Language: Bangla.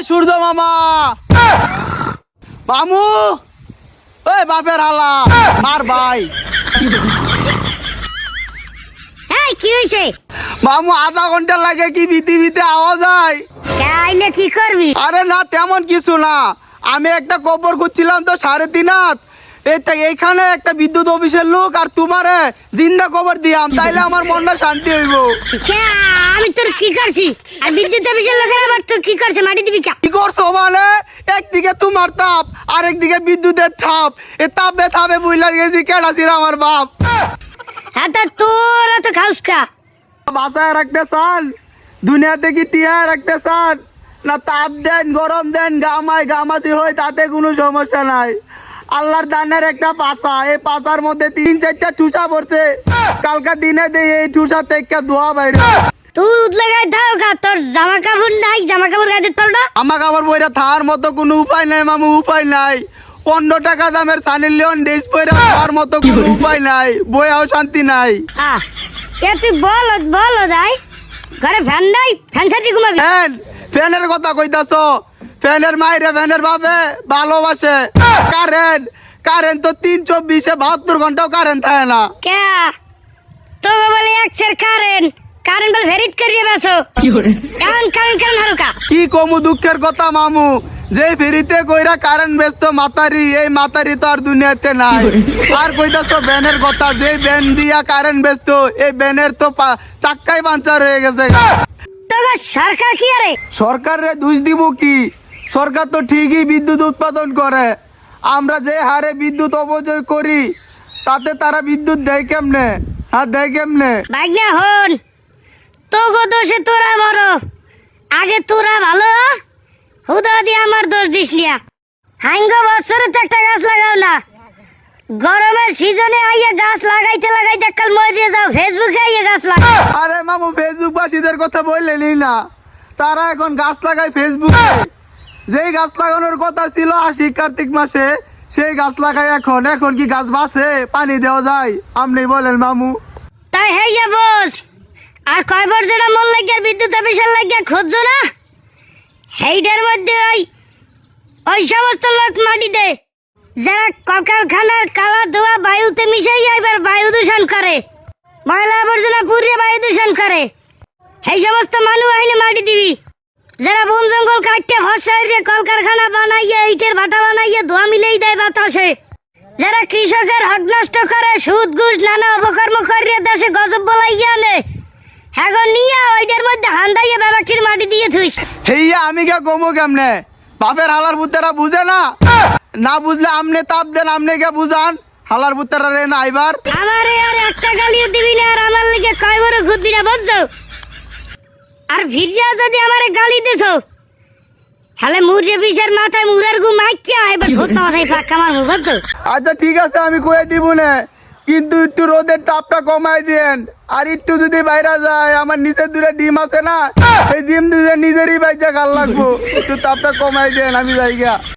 সূর্য মামা মামু ওই বাপের হালা মার ভাই এই কি হইছে? মামু আধা ঘন্টা লাগে কি বিতে আওয়াজ হয়। আইলে কি করবি? আরে না তেমন কিছু না, আমি একটা কবর খুঁজছিলাম তো 3.5 এইখানে একটা বিদ্যুৎ অফিসের লোক আর তোমারে জিন্দা কবর দিয়াম, তাইলে আমার মনটা শান্তি হইব। আমি তোর কি করছি? আর বিদ্যুৎ অফিসের লোকেরা আবার তোর কি করছে? মাটি দিবি কে? কি করছো মানে? একদিকে তোমার তাপ আর একদিকে বিদ্যুতের তাপ, এ তাপে তাপে বুইলা গেছি কেডা ছিল আমার বাপ। হ্যাঁ তা তোরা তো খাউসকা বাসায় রাখতে চান, দুনিয়াতে কি টিয়ায় রাখতে চান না? তাপ দেন গরম দেন গামাছি হয়, তাতে কোনো সমস্যা নাই। আল্লাহর দানের একটা পাশা, এই পাশার মধ্যে 3-4টা ঠুসা পড়ছে, কালকা দিনে দেই এই ঠুসা থেকে ধোয়া বাইরে। দুধ লাগাই দাও কা, তোর জামা কাপড় নাই, জামা কাপড় গায়ে দিতে পারো? আমার কাপড় বইরা থার মতো কোনো উপায় নাই মামু, উপায় নাই। 15 টাকা দামের সানি লিওন ড্রেস পরে থার মতো কোনো উপায় নাই, বইয়াও শান্তি নাই। এ তুই বল দাই ঘরে ফ্যান নাই, ফ্যান সাথে ঘুমাবি? ফ্যানের কথা কইতাছ? ফ্যানের মাইরে ফ্যানের বাপে ভালোবাসে। কারেন্ট তো 3-24-72 ঘন্টাও কারেন্ট থাকে না। কে তো বলে একসের কারেন্ট বল ভেরিত করিয়ে বেসো এমন কারেন্ট হালকা। কি কমু দুঃখের কথা মামু, যে ফেরিতে কইরা কারেন্ট ব্যস্ত মাতারি, এই মাতারি তো আর দুনিয়াতে নাই। আর কইতাছ ব্যানের কথা, যে ব্যান দিয়া কারেন্ট ব্যস্ত, এই ব্যানের তো চাক্কাই পাঞ্চার হয়ে গেছে। তবে সরকার কি আরে? সরকারে দোষ দিব কি? সরকার তো ঠিকই বিদ্যুৎ উৎপাদন করে, আমরা যে হারে বিদ্যুৎ অপচয় করি তাতে তারা বিদ্যুৎ দেয় কেমনে? দেয় কেমনে? ভাগ্নে হন তো গো দোষে তোরা বড়, আগে তোরা ভালো হুদা দিয়ে আমার দোষ দিস নিয়া। হাঙ্গ বছরে তো একটা গাছ লাগাও না, গরমের সিজনে আইয়া গাছ লাগাইতে কাল মরে যাও, ফেসবুকে আইয়া গাছ লাগাও। আরে মামু ফেসবুক বাসীদের কথা বললেনই না, তারা এখন গাছ লাগায় ফেসবুকে। যেই গাছ লাগানোর কথা ছিল আশিক কার্তিক মাসে, সেই গাছ লাগায় এখন কি গাছ বাঁচে? পানি দেওয়া যায়? আপনি বলেন মামু। তাই হেইয়া বস, আর কয়বার যেটা মন লাগিয়া বিদ্যুৎ অফিসের লাগিয়া খুঁজছো না, হেইটার মধ্যে ওই সমস্ত লোক মাটি দেয় যারা কলকারখানার কালা ধোয়া বায়ুতে মিশাইয়া এবার বায়ু দূষণ করে, ময়লা আবর্জনা পুড়িয়ে বায়ু দূষণ করে। এই সমস্ত মানুষ আইনে মাটি দিবি যারা বন জঙ্গল কাটতে হসাইরে কলকারখানা বানাইয়া ইটের ভাটা বানাইয়া ধোয়া মিলেই দেয় বাতাসে, যারা কৃষকের হক নষ্ট করে, সুদ ঘুষ নানা অপকর্ম করিয়ে দেশে গজব বলাইয়া নে, এখন নিয়ে ওইটার মধ্যে হান্দাইয়া ব্যাপারটির মাটি দিয়ে থুইস। হেইয়া আমি কে কমো কেমনে? বাপের হালার পুতেরা বুঝে না, না বুঝলে আমনে তাপ দেন, আমনে কে বুঝান হালার পুতেরা রে না। এবার আমারে আর একটা গালিও দিবি না, আর আমার লিগে কয় বড় ঘুরবি না বুঝছো? আর ভিড়িয়া যদি আমারে গালি দিছো হলে মুড়ে বিচার মাথায় মুড়ার গু মাইকিয়া এবার ভূত মাথায় পাক্কা মারবো বুঝছো? আচ্ছা ঠিক আছে, আমি কয়ে দিব না, কিন্তু একটু রোদের তাপটা কমাই দেন। আর একটু যদি বাইরে যায়, আমার নিচের দূরে ডিম আছে না, এই ডিম দুধে নিজেরই বাইচা খাল লাগবো, একটু তাপটা কমাই দেন, আমি যাই গা।